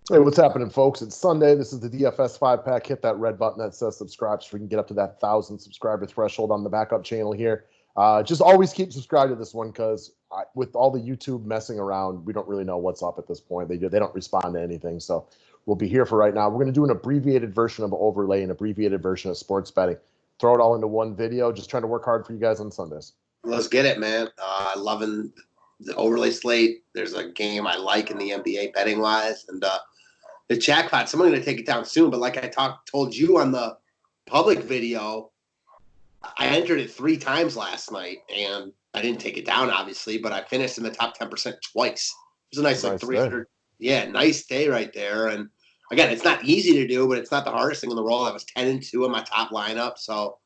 Hey, what's happening, folks? It's Sunday. This is the DFS 5-pack. Hit that red button that says subscribe so we can get up to that 1,000 subscriber threshold on the backup channel here. Just always keep subscribed to this one because with all the YouTube messing around, we don't really know what's up at this point. They don't respond to anything. So we'll be here for right now. We're going to do an abbreviated version of overlay, an abbreviated version of sports betting. Throw it all into one video. Just trying to work hard for you guys on Sundays. Let's get it, man. Loving the overlay slate. There's a game I like in the NBA betting wise, and the jackpot. So I'm going to take it down soon. But like I told you on the public video, I entered it 3 times last night, and I didn't take it down, obviously, but I finished in the top 10% twice. It was a nice like 300. Day. Yeah, nice day right there. And again, it's not easy to do, but it's not the hardest thing in the world. I was 10-2 in my top lineup, so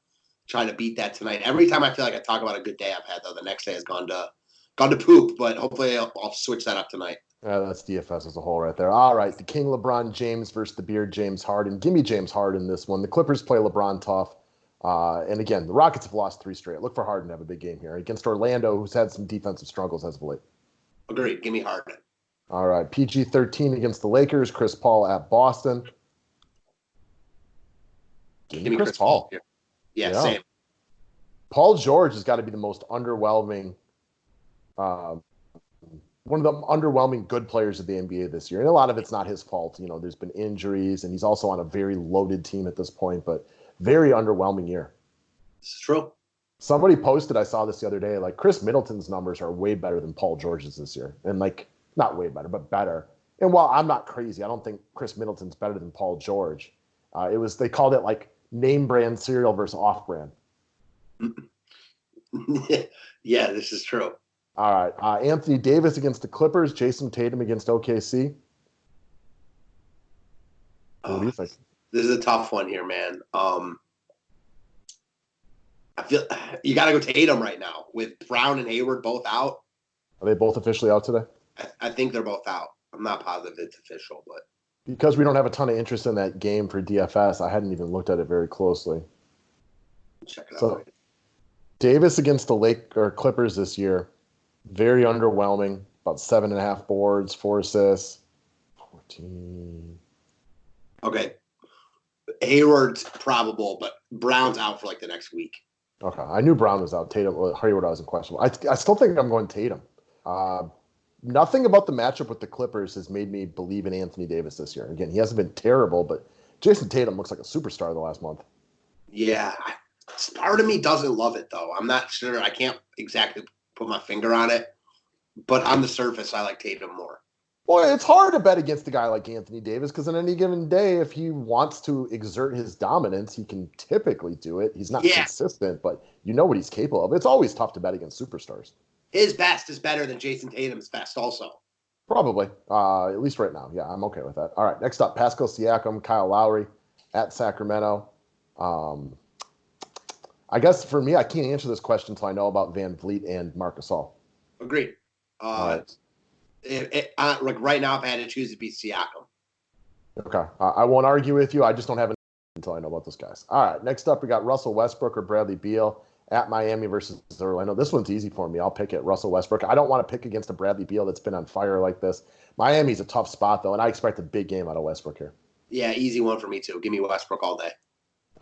trying to beat that tonight. Every time I feel like I talk about a good day I've had, though, the next day has gone to poop. But hopefully I'll switch that up tonight. Yeah, that's DFS as a whole right there. All right, the King LeBron James versus the Beard James Harden. Give me James Harden this one. The Clippers play LeBron tough. And again, the Rockets have lost 3 straight. Look for Harden to have a big game here against Orlando, who's had some defensive struggles as of late. Agreed. Give me Harden. All right, PG-13 against the Lakers. Chris Paul at Boston. Give me Chris Paul. Yeah, same. Paul George has got to be the most underwhelming one of the underwhelming good players of the NBA this year. And a lot of it's not his fault. You know, there's been injuries, and he's also on a very loaded team at this point, but very underwhelming year. It's true. Somebody posted, I saw this the other day, like Chris Middleton's numbers are way better than Paul George's this year. And like, not way better, but better. And while I'm not crazy, I don't think Chris Middleton's better than Paul George. They called it like name brand cereal versus off brand. Yeah, this is true. All right. Anthony Davis against the Clippers. Jason Tatum against OKC. What do you think? This is a tough one here, man. I feel you got to go Tatum right now with Brown and Hayward both out. Are they both officially out today? I think they're both out. I'm not positive it's official, but because we don't have a ton of interest in that game for DFS, I hadn't even looked at it very closely. Check it out. Davis against the Clippers this year. Very underwhelming. About 7.5 boards, 4 assists, 14. Okay. Hayward's probable, but Brown's out for like the next week. Okay. I knew Brown was out. Hayward wasn't questionable. I still think I'm going Tatum. Nothing about the matchup with the Clippers has made me believe in Anthony Davis this year. Again, he hasn't been terrible, but Jason Tatum looks like a superstar the last month. Yeah. Part of me doesn't love it, though. I'm not sure. I can't exactly put my finger on it, but on the surface, I like Tatum more. Well, it's hard to bet against a guy like Anthony Davis because on any given day, if he wants to exert his dominance, he can typically do it. He's not consistent, but you know what he's capable of. It's always tough to bet against superstars. His best is better than Jason Tatum's best also. Probably, at least right now. Yeah, I'm okay with that. All right, next up, Pascal Siakam, Kyle Lowry at Sacramento. I guess for me, I can't answer this question until I know about Van Vliet and Marc Gasol. Agreed. Right. Like right now, if I had to choose, it'd be Siakam. Okay. I won't argue with you. I just don't have an until I know about those guys. All right. Next up, we got Russell Westbrook or Bradley Beal at Miami versus Orlando. This one's easy for me. I'll pick it. Russell Westbrook. I don't want to pick against a Bradley Beal that's been on fire like this. Miami's a tough spot, though, and I expect a big game out of Westbrook here. Yeah, easy one for me, too. Give me Westbrook all day.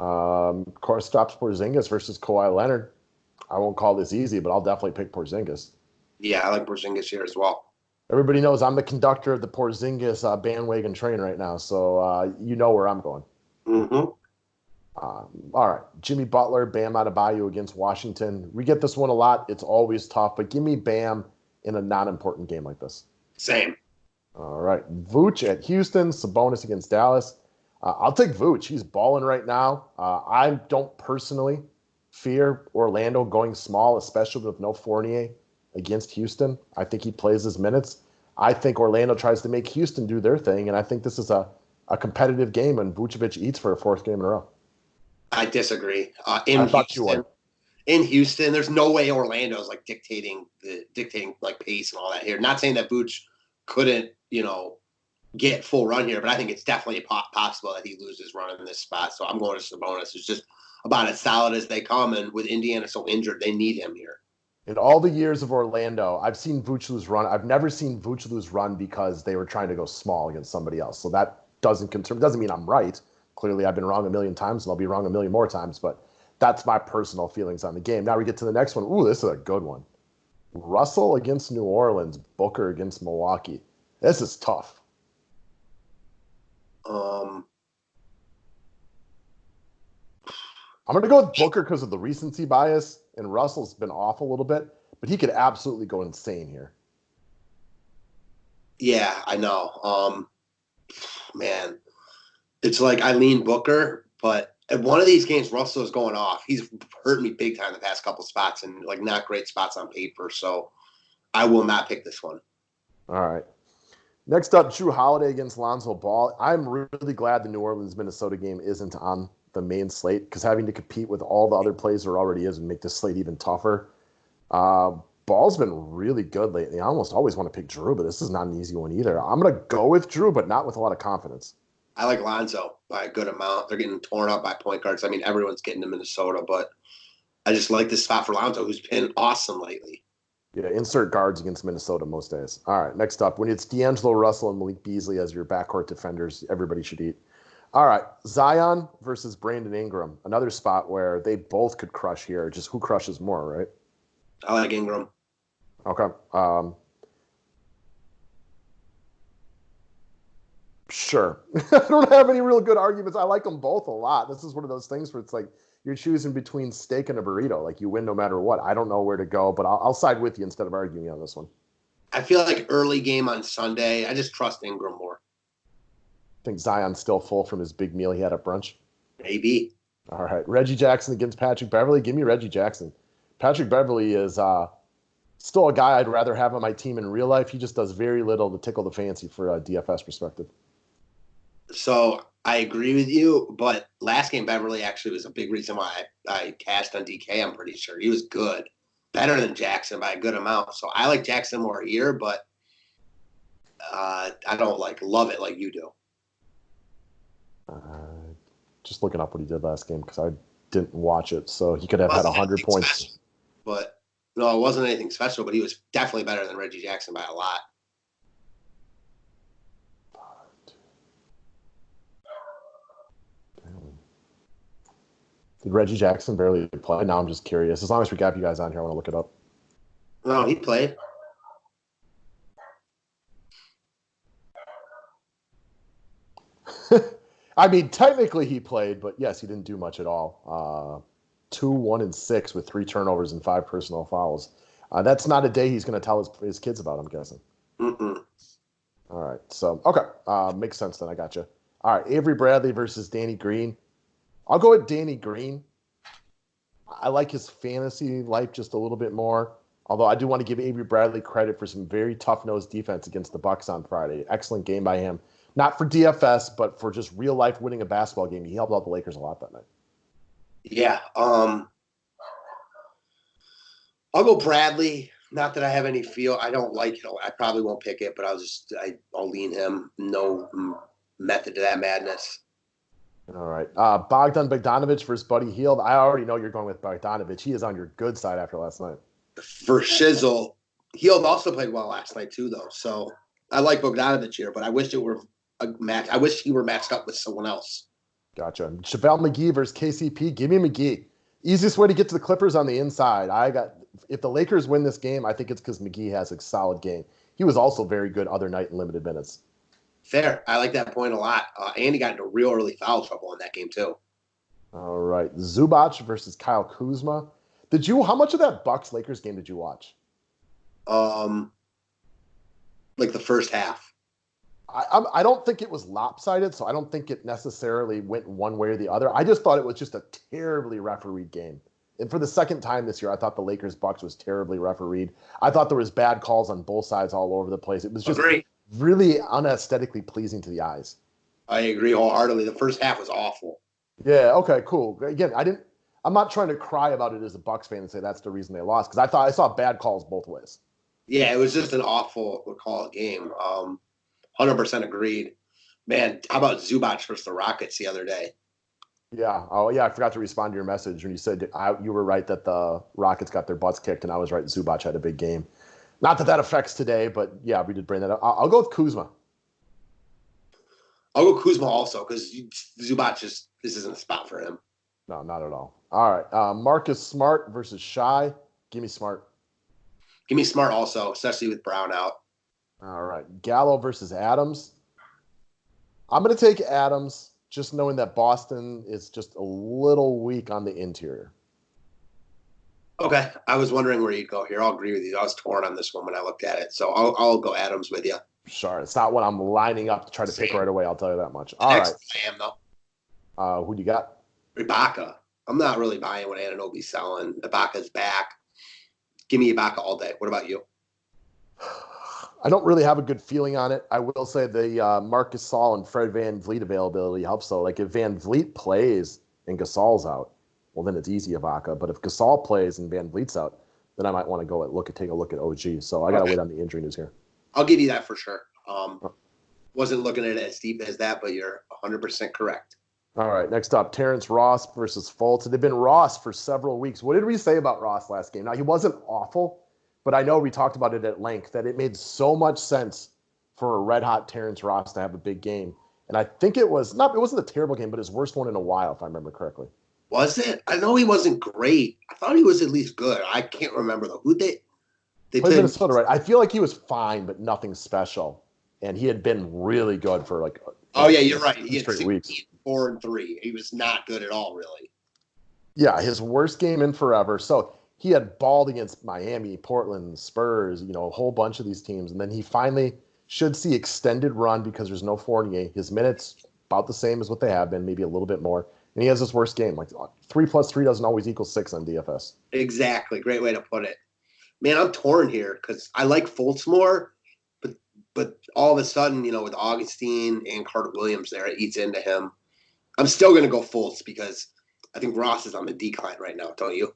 Of course, stops Porzingis versus Kawhi Leonard. I won't call this easy, but I'll definitely pick Porzingis. Yeah, I like Porzingis here as well. Everybody knows I'm the conductor of the Porzingis bandwagon train right now, so you know where I'm going. Mm-hmm. All right, Jimmy Butler, Bam Adebayo against Washington. We get this one a lot. It's always tough, but give me Bam in a non-important game like this. Same. All right, Vooch at Houston, Sabonis against Dallas. I'll take Vooch. He's balling right now. I don't personally fear Orlando going small, especially with no Fournier against Houston. I think he plays his minutes. I think Orlando tries to make Houston do their thing, and I think this is a competitive game, and Vucevic eats for a 4th game in a row. I disagree. In Houston, there's no way Orlando's like dictating like pace and all that here. Not saying that Vooch couldn't, get full run here, but I think it's definitely possible that he loses run in this spot. So I'm going to Sabonis, who's just about as solid as they come, and with Indiana so injured, they need him here. In all the years of Orlando, I've seen Vooch lose run. I've never seen Vooch lose run because they were trying to go small against somebody else. So that doesn't mean I'm right. Clearly, I've been wrong a million times, and I'll be wrong a million more times. But that's my personal feelings on the game. Now we get to the next one. Ooh, this is a good one. Russell against New Orleans, Booker against Milwaukee. This is tough. Um, I'm going to go with Booker because of the recency bias, and Russell's been off a little bit, but he could absolutely go insane here. yeah, I know. Man, it's like I lean Booker, but at one of these games, Russell is going off. He's hurt me big time the past couple spots and like not great spots on paper. So I will not pick this one. All right. Next up, Drew Holiday against Lonzo Ball. I'm really glad the New Orleans-Minnesota game isn't on the main slate because having to compete with all the other plays there already is would make this slate even tougher. Ball's been really good lately. I almost always want to pick Drew, but this is not an easy one either. I'm going to go with Drew, but not with a lot of confidence. I like Lonzo by a good amount. They're getting torn up by point guards. I mean, everyone's getting to Minnesota, but I just like this spot for Lonzo, who's been awesome lately. Yeah, insert guards against Minnesota most days. All right, next up, when it's D'Angelo Russell and Malik Beasley as your backcourt defenders, everybody should eat. All right, Zion versus Brandon Ingram, another spot where they both could crush here. Just who crushes more, right? I like Ingram. Okay. Sure. I don't have any real good arguments. I like them both a lot. This is one of those things where it's like you're choosing between steak and a burrito. Like you win no matter what. I don't know where to go, but I'll side with you instead of arguing on this one. I feel like early game on Sunday, I just trust Ingram more. I think Zion's still full from his big meal he had at brunch. Maybe. All right. Reggie Jackson against Patrick Beverley. Give me Reggie Jackson. Patrick Beverley is still a guy I'd rather have on my team in real life. He just does very little to tickle the fancy for a DFS perspective. So I agree with you, but last game Beverly actually was a big reason why I cashed on DK. I'm pretty sure he was good, better than Jackson by a good amount. So I like Jackson more here, but I don't like love it like you do. Just looking up what he did last game because I didn't watch it, so he could have had 100 points. Special, but no, it wasn't anything special. But he was definitely better than Reggie Jackson by a lot. Did Reggie Jackson barely play? Now I'm just curious. As long as we got you guys on here, I want to look it up. No, he played. I mean, technically he played, but yes, he didn't do much at all. 2, 1, and 6 with 3 turnovers and 5 personal fouls. That's not a day he's going to tell his kids about, I'm guessing. Mm-mm. All right. So, okay. Makes sense then. I got you. All right. Avery Bradley versus Danny Green. I'll go with Danny Green. I like his fantasy life just a little bit more. Although I do want to give Avery Bradley credit for some very tough-nosed defense against the Bucks on Friday. Excellent game by him. Not for DFS, but for just real life winning a basketball game. He helped out the Lakers a lot that night. Yeah. I'll go Bradley. Not that I have any feel. I don't like it. I probably won't pick it, but I'll lean him. No method to that madness. All right. Bogdan Bogdanovic versus Buddy Hield. I already know you're going with Bogdanovic. He is on your good side after last night. For Shizzle, Hield also played well last night too, though. So I like Bogdanovic here, but I wish it were a match. I wish he were matched up with someone else. Gotcha. JaVale McGee versus KCP. Give me McGee. Easiest way to get to the Clippers on the inside. If the Lakers win this game, I think it's because McGee has a solid game. He was also very good other night in limited minutes. Fair. I like that point a lot. And he got into real early foul trouble in that game too. All right. Zubac versus Kyle Kuzma. How much of that Bucks Lakers game did you watch? Like the first half. I don't think it was lopsided, so I don't think it necessarily went one way or the other. I just thought it was just a terribly refereed game. And for the second time this year, I thought the Lakers-Bucks was terribly refereed. I thought there was bad calls on both sides all over the place. It was just really unaesthetically pleasing to the eyes. I agree wholeheartedly. The first half was awful. Yeah, okay, cool. Again, I'm not trying to cry about it as a Bucks fan and say that's the reason they lost, because I saw bad calls both ways. Yeah, it was just an awful game. 100% agreed. Man, how about Zubac versus the Rockets the other day? Yeah. Oh, yeah. I forgot to respond to your message when you said you were right that the Rockets got their butts kicked, and I was right. Zubac had a big game. Not that that affects today, but yeah, we did bring that up. I'll go with Kuzma. I'll go Kuzma also because Zubac this isn't a spot for him. No, not at all. All right. Marcus Smart versus Shy. Give me Smart. Give me Smart also, especially with Brown out. All right. Gallo versus Adams. I'm going to take Adams, just knowing that Boston is just a little weak on the interior. Okay, I was wondering where you'd go here. I'll agree with you. I was torn on this one when I looked at it, so I'll go Adams with you. Sure. It's not what I'm lining up to try to pick right away. I'll tell you that much. All right. I am though. Who do you got? Ibaka. I'm not really buying what Anunoby's selling. Ibaka's back. Give me Ibaka all day. What about you? I don't really have a good feeling on it. I will say the Marcus Gasol and Fred VanVleet availability helps. So, like, if VanVleet plays and Gasol's out, well, then it's easy Ibaka. But if Gasol plays and VanVleet's out, then I might want to take a look at OG. So I got to wait on the injury news here. I'll give you that for sure. Wasn't looking at it as deep as that, but you're 100% correct. All right, next up, Terrence Ross versus Fultz. They've been Ross for several weeks. What did we say about Ross last game? Now, he wasn't awful, but I know we talked about it at length, that it made so much sense for a red-hot Terrence Ross to have a big game. And I think it wasn't a terrible game, but his worst one in a while, if I remember correctly. Was it? I know he wasn't great. I thought he was at least good. I can't remember, though. They played Minnesota, right? I feel like he was fine, but nothing special. And he had been really good for you're right. He had straight weeks. 4-3. He was not good at all, really. Yeah, his worst game in forever. So he had balled against Miami, Portland, Spurs, a whole bunch of these teams. And then he finally should see extended run because there's no Fournier. His minutes about the same as what they have been, maybe a little bit more. And he has his worst game. Like 3 + 3 doesn't always equal 6 on DFS. Exactly. Great way to put it. Man, I'm torn here because I like Fultz more, but all of a sudden, with Augustine and Carter Williams there, it eats into him. I'm still going to go Fultz because I think Ross is on the decline right now, don't you?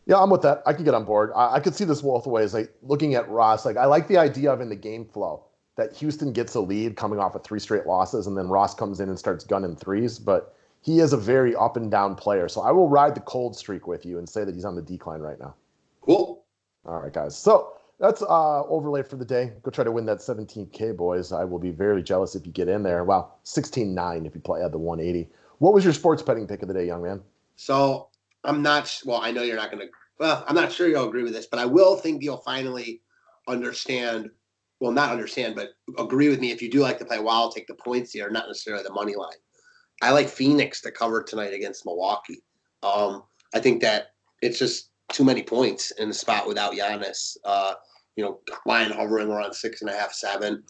Yeah, I'm with that. I can get on board. I could see this both ways. Like, looking at Ross, like, I like the idea of in the game flow that Houston gets a lead coming off of 3 straight losses, and then Ross comes in and starts gunning threes. But he is a very up and down player. So I will ride the cold streak with you and say that he's on the decline right now. Cool. All right, guys. So that's overlay for the day. Go try to win that 17K, boys. I will be very jealous if you get in there. Well, 16-9 if you play at the 180. What was your sports betting pick of the day, young man? So I'm not. Well, I know you're not going to. Well, I'm not sure you'll agree with this, but I will think you'll finally understand. Well, not understand, but agree with me. If you do like to play wild, take the points here, not necessarily the money line. I like Phoenix to cover tonight against Milwaukee. I think that it's just too many points in the spot without Giannis. Line hovering around 6.5, 7.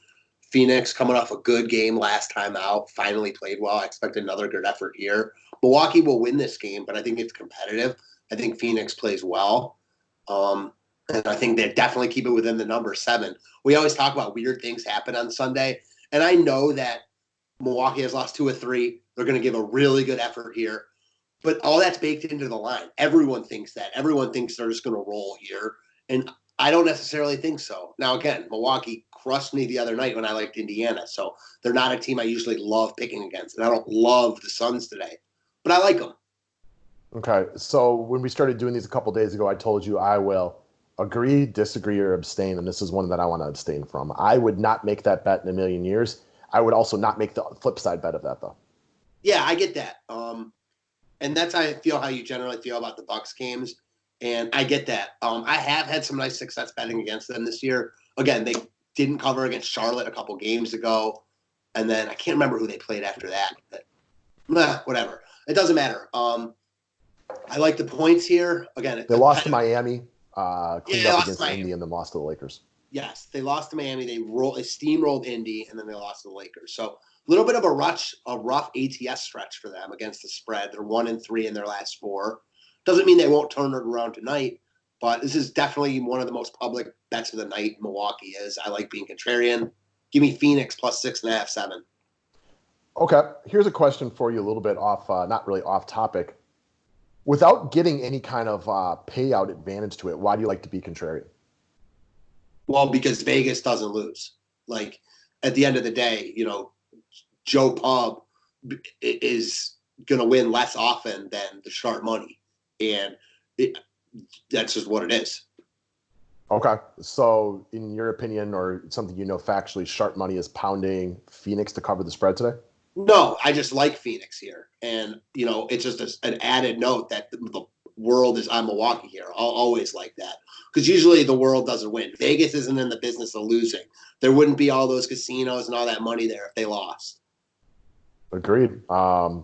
Phoenix coming off a good game last time out, finally played well. I expect another good effort here. Milwaukee will win this game, but I think it's competitive. I think Phoenix plays well. And I think they definitely keep it within the number 7. We always talk about weird things happen on Sunday. And I know that Milwaukee has lost 2 or 3. They're going to give a really good effort here. But all that's baked into the line. Everyone thinks that. Everyone thinks they're just going to roll here. And I don't necessarily think so. Now, again, Milwaukee crushed me the other night when I liked Indiana. So they're not a team I usually love picking against. And I don't love the Suns today. But I like them. Okay. So when we started doing these a couple days ago, I told you I will agree, disagree, or abstain. And this is one that I want to abstain from. I would not make that bet in a million years. I would also not make the flip side bet of that, though. Yeah, I get that. And that's how you generally feel about the Bucks games. And I get that. I have had some nice success betting against them this year. Again, they didn't cover against Charlotte a couple games ago. And then I can't remember who they played after that. But whatever. It doesn't matter. I like the points here. Again, they lost to Miami, cleaned up against Indy, and then lost to the Lakers. Yes, they lost to Miami. They steamrolled Indy, and then they lost to the Lakers. So a little bit of a rough ATS stretch for them against the spread. They're 1-3 in their last 4. Doesn't mean they won't turn it around tonight, but this is definitely one of the most public bets of the night. Milwaukee is. I like being contrarian. Give me Phoenix plus 6.5, 7. Okay, here's a question for you, a little bit off, not really off topic. Without getting any kind of payout advantage to it, why do you like to be contrarian? Well, because Vegas doesn't lose. Like, at the end of the day, Joe Pub is going to win less often than the sharp money. And that's just what it is. Okay. So in your opinion, or something factually, sharp money is pounding Phoenix to cover the spread today? No, I just like Phoenix here. And, it's just an added note that the world is on Milwaukee here. I'll always like that. Because usually the world doesn't win. Vegas isn't in the business of losing. There wouldn't be all those casinos and all that money there if they lost. Agreed. Yeah,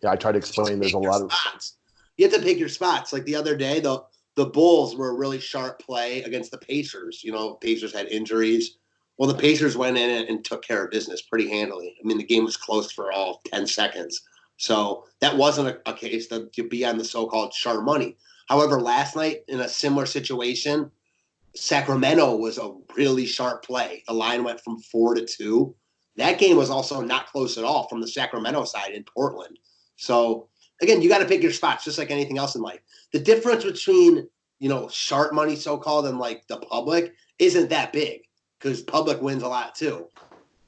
I try to explain there's a lot of spots. You have to pick your spots. Like the other day, the Bulls were a really sharp play against the Pacers. Pacers had injuries. Well, the Pacers went in and took care of business pretty handily. I mean, the game was close for all 10 seconds. So that wasn't a case to be on the so-called sharp money. However, last night in a similar situation, Sacramento was a really sharp play. The line went from 4-2. That game was also not close at all from the Sacramento side in Portland. So, again, you got to pick your spots, just like anything else in life. The difference between, sharp money, so-called, and, like, the public isn't that big because public wins a lot too.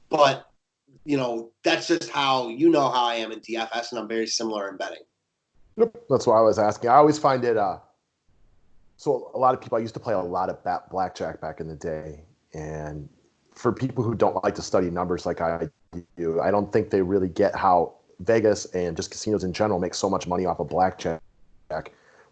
But, that's just how how I am in DFS, and I'm very similar in betting. Yep, that's why I was asking. I always find it so a lot of people, I used to play a lot of blackjack back in the day, and for people who don't like to study numbers like I do, I don't think they really get how Vegas and just casinos in general make so much money off of blackjack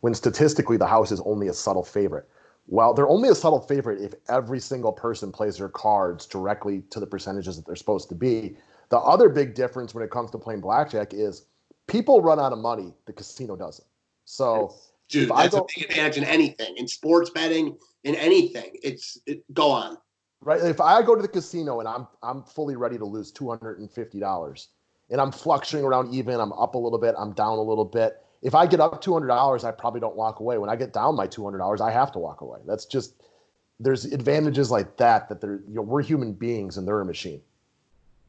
when statistically the house is only a subtle favorite. Well, they're only a subtle favorite if every single person plays their cards directly to the percentages that they're supposed to be. The other big difference when it comes to playing blackjack is people run out of money. The casino doesn't. So, dude, that's a big advantage in anything, in sports betting, in anything. Go on. Right. If I go to the casino and I'm fully ready to lose $250 and I'm fluctuating around even, I'm up a little bit, I'm down a little bit. If I get up $200, I probably don't walk away. When I get down my $200, I have to walk away. That's just, there's advantages like that we're human beings and they're a machine.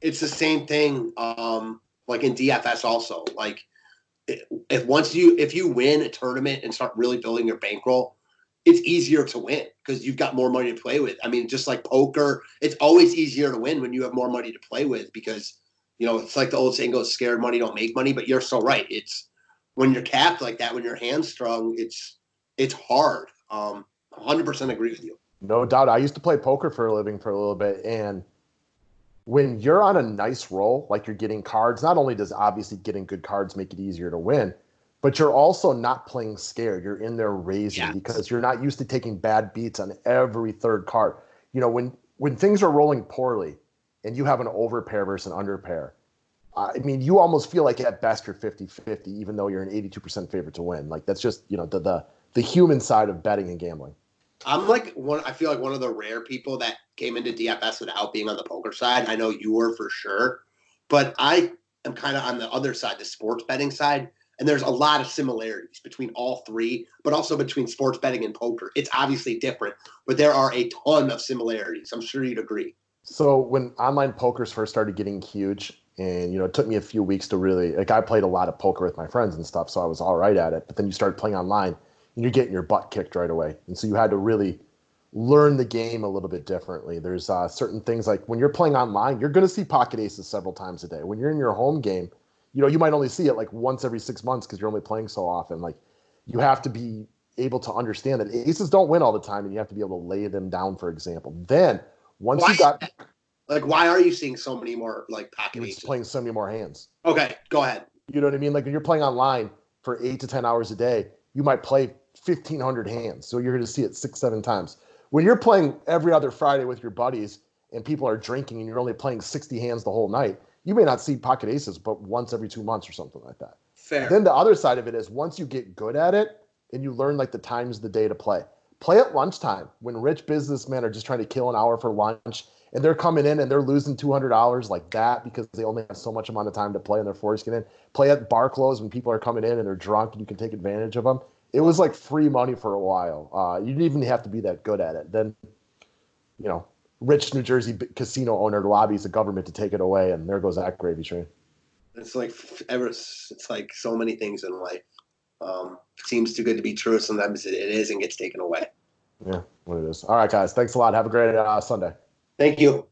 It's the same thing, like in DFS also. Like if you win a tournament and start really building your bankroll, it's easier to win because you've got more money to play with. I mean, just like poker, it's always easier to win when you have more money to play with because, it's like the old saying goes, scared money don't make money, but you're so right. It's when you're capped like that, when you're hamstrung, it's hard. 100% agree with you. No doubt. I used to play poker for a living for a little bit, and when you're on a nice roll, like you're getting cards, not only does obviously getting good cards make it easier to win, but you're also not playing scared. You're in there raising because you're not used to taking bad beats on every third card. When things are rolling poorly and you have an overpair versus an underpair, I mean, you almost feel like at best you're 50-50, even though you're an 82% favorite to win. Like that's just, the human side of betting and gambling. I feel like one of the rare people that came into DFS without being on the poker side. I know you were for sure, but I am kind of on the other side, the sports betting side. And there's a lot of similarities between all three, but also between sports betting and poker. It's obviously different, but there are a ton of similarities. I'm sure you'd agree. So when online pokers first started getting huge, and it took me a few weeks to really, like, I played a lot of poker with my friends and stuff, so I was all right at it. But then you start playing online, and you're getting your butt kicked right away. And so you had to really learn the game a little bit differently. There's certain things like when you're playing online, you're going to see pocket aces several times a day. When you're in your home game, you might only see it like once every 6 months because you're only playing so often. Like you have to be able to understand that aces don't win all the time, and you have to be able to lay them down, for example. Then once you got why are you seeing so many more like pocket aces? Playing so many more hands. Okay, go ahead. You know what I mean? Like when you're playing online for 8 to 10 hours a day, you might play 1,500 hands. So you're going to see it 6-7 times. When you're playing every other Friday with your buddies and people are drinking and you're only playing 60 hands the whole night, you may not see pocket aces but once every 2 months or something like that. Fair. Then the other side of it is once you get good at it and you learn like the times of the day to play at lunchtime when rich businessmen are just trying to kill an hour for lunch and they're coming in and they're losing $200 like that because they only have so much amount of time to play and they're forced to get in. Play at bar close when people are coming in and they're drunk and you can take advantage of them. It was like free money for a while. You didn't even have to be that good at it. Then, rich New Jersey casino owner lobbies the government to take it away, and there goes that gravy train. It's like so many things in life. It seems too good to be true. Sometimes it is and gets taken away. Yeah, what it is. All right, guys. Thanks a lot. Have a great Sunday. Thank you.